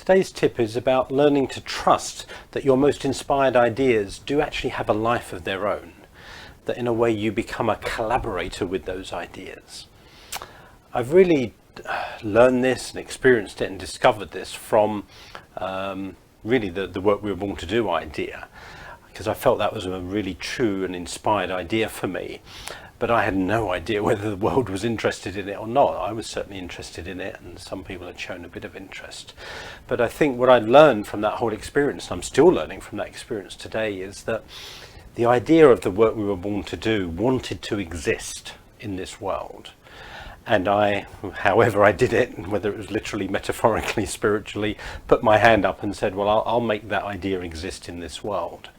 Today's tip is about learning to trust that your most inspired ideas do actually have a life of their own, that in a way you become a collaborator with those ideas. I've really learned this and experienced it and discovered this from really the work we were born to do idea, because I felt that was a really true and inspired idea for me. But I had no idea whether the world was interested in it or not. I was certainly interested in it, and some people had shown a bit of interest. But I think what I learned from that whole experience, and I'm still learning from that experience today, is that the idea of the work we were born to do wanted to exist in this world. And I, however I did it, whether it was literally, metaphorically, spiritually, put my hand up and said, well, I'll make that idea exist in this world.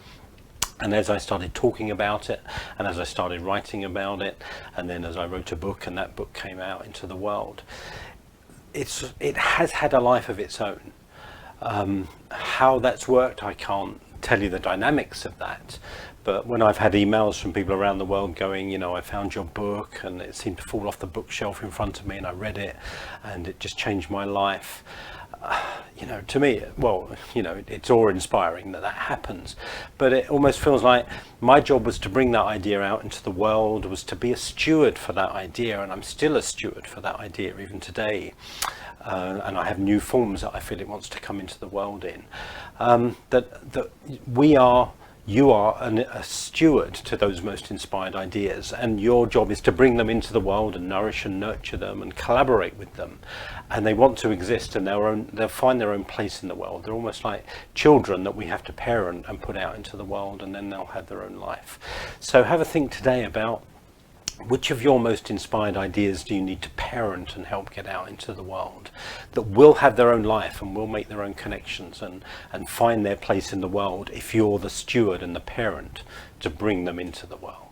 And as I started talking about it, and as I started writing about it, and then as I wrote a book and that book came out into the world, it has had a life of its own. How that's worked, I can't tell you the dynamics of that. But when I've had emails from people around the world going, you know, I found your book and it seemed to fall off the bookshelf in front of me and I read it and it just changed my life. You know, to me, well, you know, it's awe-inspiring that happens, but it almost feels like my job was to bring that idea out into the world, was to be a steward for that idea, and I'm still a steward for that idea even today. And I have new forms that I feel it wants to come into the world in. That you are a steward to those most inspired ideas, and your job is to bring them into the world and nourish and nurture them and collaborate with them. And they want to exist, and they'll find their own place in the world. They're almost like children that we have to parent and put out into the world, and then they'll have their own life. So have a think today about which of your most inspired ideas do you need to parent and help get out into the world, that will have their own life and will make their own connections and find their place in the world if you're the steward and the parent to bring them into the world.